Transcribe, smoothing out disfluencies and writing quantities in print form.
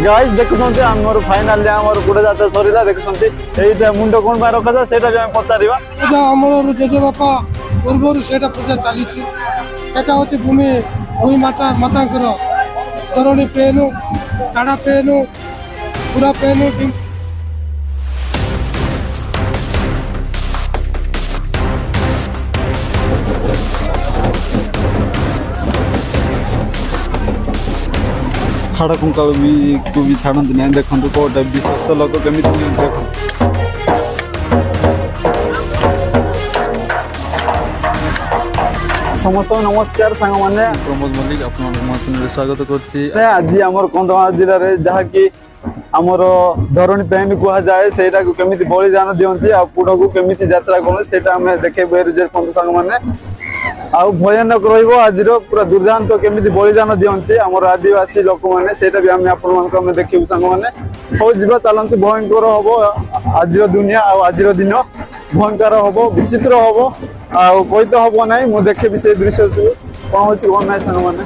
Guys देखुछन्ते हमर final हमर गुडे जाता सरीला देखुछन्ते एइटा मुंडो कोन बा रखा जा सेटा भी हम पतारिबा पूजा हमर जेजे बापा पूर्वरु सेटा पूजा चालीछि एटा होछि भूमि मातांकर धरणी पेनु टाड़ा पेनु पूरा पेनु हाड़कुंका को भी छाड़ती ना देखो कौटा विश्वस्त लोक केमी देख समस्त नमस्कार सांग मैंने प्रमोद मल्लिक आप स्वागत कर आज आम कंधमाल जिले में जहाँकि आमर धरणी पेन कह जाए से केमी बलिदान दिखती पुड़ को केमी यात्रा कर देखे सांग मैंने आउ भयानक आज पूरा दुर्दांत केमी बलिदान दिखती आमर आदिवासी लोक मैंने भी आम आप देखू सांग मैंने हो जा चलती भयंकर हम आज दुनिया आज दिन भयंकर हम विचित्र हम आई तो हम ना मुझे देखेबी से दृश्य कौन हो सांग मैंने।